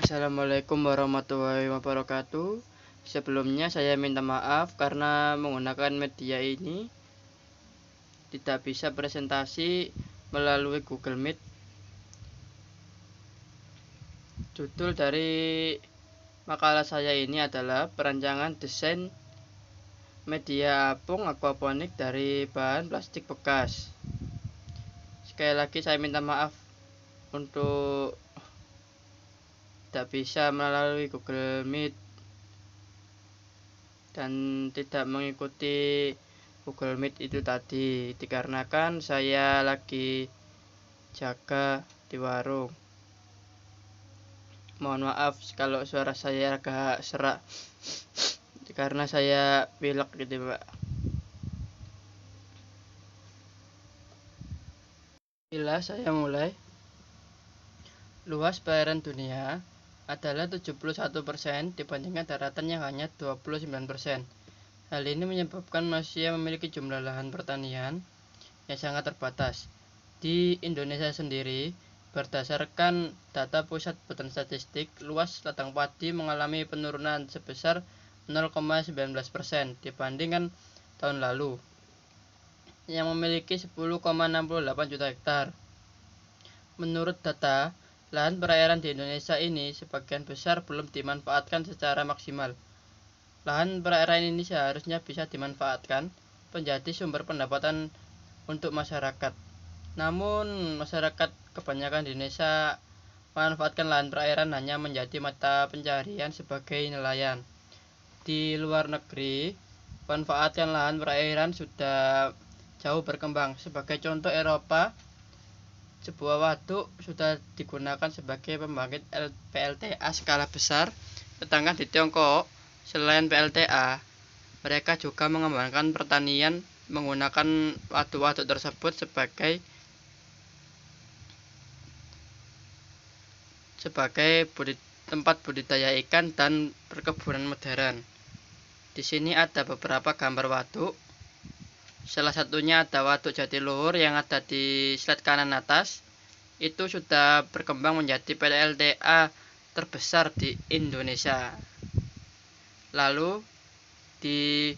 Assalamualaikum warahmatullahi wabarakatuh. Sebelumnya saya minta maaf karena menggunakan media ini tidak bisa presentasi melalui Google Meet. Judul dari makalah saya ini adalah perancangan desain media apung aquaponik dari bahan plastik bekas. Sekali lagi saya minta maaf untuk tidak bisa melalui Google Meet dan tidak mengikuti Google Meet itu tadi, dikarenakan saya lagi jaga di warung. Mohon maaf kalau suara saya agak serak karena saya pilek gitu, Pak. Bila saya mulai, luas perairan dunia adalah 71% dibandingkan daratan yang hanya 29%. Hal ini menyebabkan manusia memiliki jumlah lahan pertanian yang sangat terbatas. Di Indonesia sendiri, berdasarkan data Pusat Badan Statistik, luas ladang padi mengalami penurunan sebesar 0,19% dibandingkan tahun lalu, yang memiliki 10,68 juta hektar. Menurut data, lahan perairan di Indonesia ini sebagian besar belum dimanfaatkan secara maksimal. Lahan perairan ini seharusnya bisa dimanfaatkan menjadi sumber pendapatan untuk masyarakat. Namun, masyarakat kebanyakan di Indonesia memanfaatkan lahan perairan hanya menjadi mata pencaharian sebagai nelayan. Di luar negeri, manfaatkan lahan perairan sudah jauh berkembang. Sebagai contoh, Eropa, sebuah waduk sudah digunakan sebagai pembangkit PLTA skala besar. Sedangkan di Tiongkok, selain PLTA, mereka juga mengembangkan pertanian menggunakan waduk-waduk tersebut sebagai tempat budidaya ikan dan perkebunan modern. Di sini ada beberapa gambar waduk. Salah satunya ada waduk Jatiluhur yang ada di slide kanan atas. Itu sudah berkembang menjadi PLTA terbesar di Indonesia. Lalu di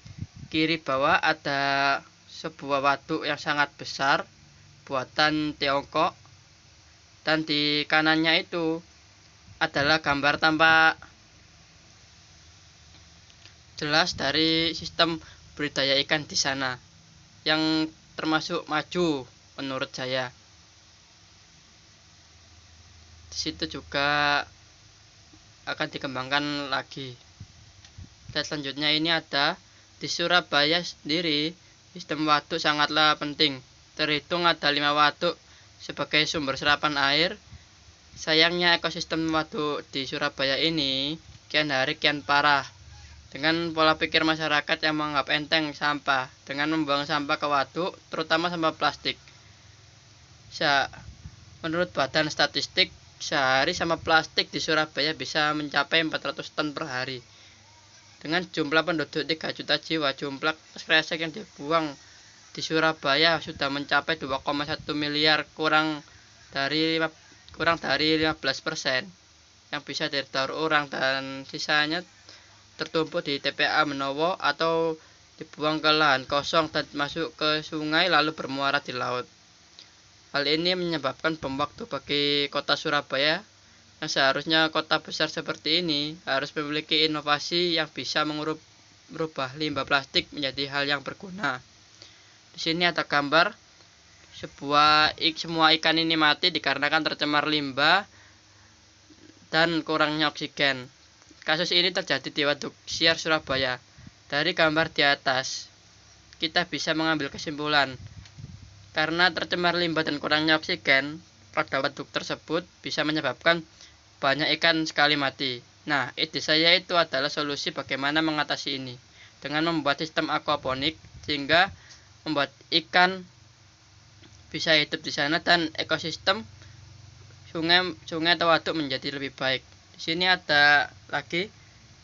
kiri bawah ada sebuah waduk yang sangat besar buatan Tiongkok, dan di kanannya itu adalah gambar tampak jelas dari sistem budidaya ikan di sana yang termasuk maju menurut saya. Di situ juga akan dikembangkan lagi. Dan selanjutnya ini ada di Surabaya sendiri, sistem waduk sangatlah penting. Terhitung ada 5 waduk sebagai sumber serapan air. Sayangnya ekosistem waduk di Surabaya ini kian hari kian parah dengan pola pikir masyarakat yang menganggap enteng sampah dengan membuang sampah ke waduk, terutama sampah plastik. Menurut Badan Statistik, sehari sampah plastik di Surabaya bisa mencapai 400 ton per hari. Dengan jumlah penduduk 3 juta jiwa, jumlah kresek yang dibuang di Surabaya sudah mencapai 2,1 miliar, kurang dari 15% yang bisa didaur ulang, dan sisanya tertumpuk di TPA Menowo atau dibuang ke lahan kosong dan masuk ke sungai lalu bermuara di laut. Hal ini menyebabkan bom waktu bagi kota Surabaya yang seharusnya kota besar seperti ini harus memiliki inovasi yang bisa merubah limbah plastik menjadi hal yang berguna. Di sini ada gambar semua ikan ini mati dikarenakan tercemar limbah dan kurangnya oksigen. Kasus ini terjadi di Waduk Siar, Surabaya. Dari gambar di atas, kita bisa mengambil kesimpulan karena tercemar limbah dan kurangnya oksigen pada waduk tersebut bisa menyebabkan banyak ikan sekali mati. Nah, ide saya itu adalah solusi bagaimana mengatasi ini dengan membuat sistem aquaponik sehingga membuat ikan bisa hidup di sana dan ekosistem sungai atau waduk menjadi lebih baik. Di sini ada lagi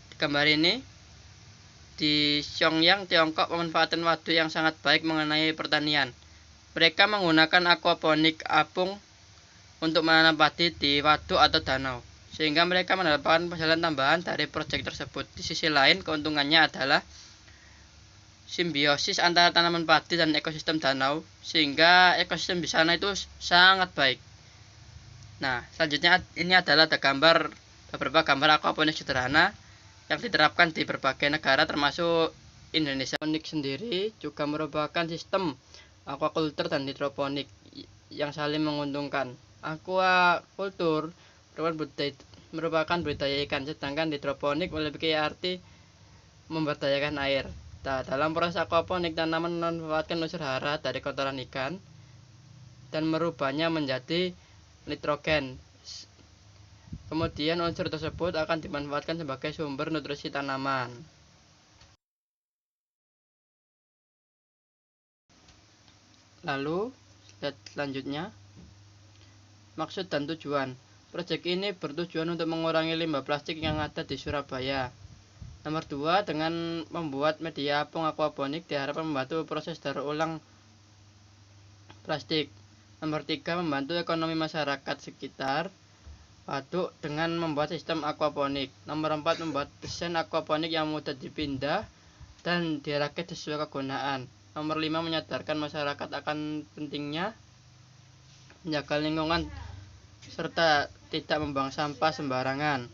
di gambar ini di Pyongyang, Tiongkok, pemanfaatan waduk yang sangat baik mengenai pertanian. Mereka menggunakan aquaponik apung untuk menanam padi di waduk atau danau. sehingga mereka mendapatkan penghasilan tambahan dari proyek tersebut. Di sisi lain, keuntungannya adalah simbiosis antara tanaman padi dan ekosistem danau, sehingga ekosistem di sana itu sangat baik. Nah, selanjutnya ini adalah beberapa gambar aquaponik sederhana yang diterapkan di berbagai negara termasuk Indonesia. Aquaponik sendiri juga merupakan sistem aquaculture dan hidroponik yang saling menguntungkan. Aquaculture merupakan budidaya ikan, sedangkan hidroponik memiliki arti memberdayakan air. Nah, dalam proses aquaponik, tanaman memanfaatkan unsur hara dari kotoran ikan dan merubahnya menjadi nitrogen. Kemudian unsur tersebut akan dimanfaatkan sebagai sumber nutrisi tanaman. Lalu, selanjutnya, maksud dan tujuan. Proyek ini bertujuan untuk mengurangi limbah plastik yang ada di Surabaya. Nomor 2, dengan membuat media apung aquaponik diharapkan membantu proses daur ulang plastik. Nomor 3, membantu ekonomi masyarakat sekitar waduk dengan membuat sistem aquaponik. Nomor 4, membuat desain aquaponik yang mudah dipindah dan dirakit sesuai kegunaan. Nomor 5, menyadarkan masyarakat akan pentingnya menjaga lingkungan serta tidak membuang sampah sembarangan.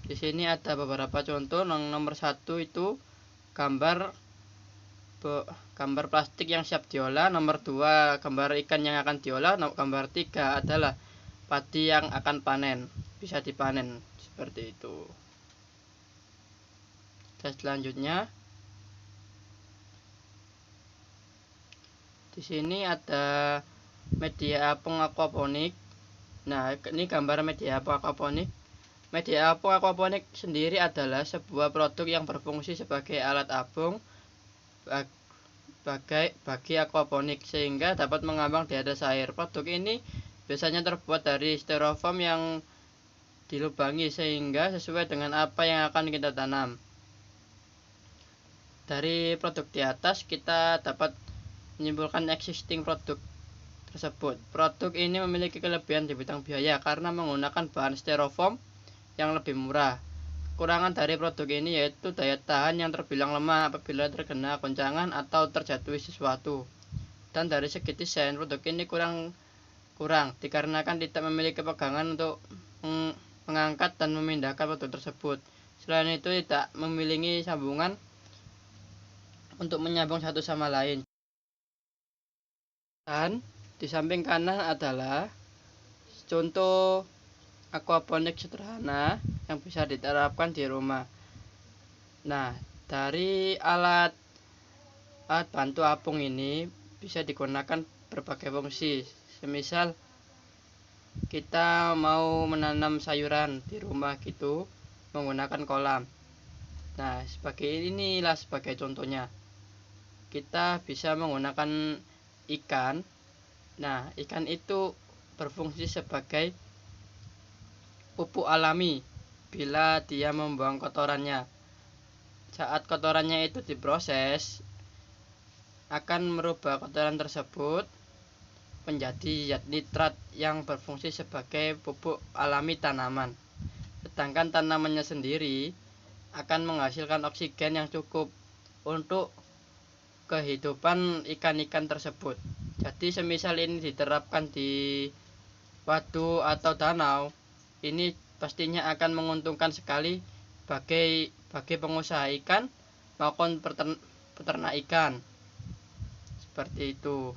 Di sini ada beberapa contoh. Nomor 1 itu gambar plastik yang siap diolah. Nomor 2, gambar ikan yang akan diolah. Gambar 3 adalah padi yang akan panen, bisa dipanen seperti itu. Dan selanjutnya, di sini ada media apung aquaponik. Nah, ini gambar media apung aquaponik. Media apung aquaponik sendiri adalah sebuah produk yang berfungsi sebagai alat apung bagi aquaponik, sehingga dapat mengambang di atas air. Produk ini biasanya terbuat dari styrofoam yang dilubangi sehingga sesuai dengan apa yang akan kita tanam. Dari produk di atas kita dapat menyimpulkan existing produk tersebut. Produk ini memiliki kelebihan di bidang biaya karena menggunakan bahan styrofoam yang lebih murah. Kekurangan dari produk ini yaitu daya tahan yang terbilang lemah apabila terkena goncangan atau terjatuhi sesuatu. Dan dari segi desain, produk ini kurang dikarenakan tidak memiliki pegangan untuk mengangkat dan memindahkan produk tersebut. Selain itu, tidak memiliki sambungan untuk menyambung satu sama lain. Dan di samping kanan adalah contoh aquaponik sederhana yang bisa diterapkan di rumah. Nah, dari alat bantu apung ini bisa digunakan berbagai fungsi. Semisal kita mau menanam sayuran di rumah gitu menggunakan kolam. Nah, sebagai contohnya. Kita bisa menggunakan ikan. Nah, ikan itu berfungsi sebagai pupuk alami bila dia membuang kotorannya. Saat kotorannya itu diproses, akan merubah kotoran tersebut menjadi zat nitrat yang berfungsi sebagai pupuk alami tanaman. Sedangkan tanamannya sendiri akan menghasilkan oksigen yang cukup untuk kehidupan ikan-ikan tersebut. Jadi semisal ini diterapkan di waduk atau danau, ini pastinya akan menguntungkan sekali bagi pengusaha ikan maupun peternak ikan. Seperti itu.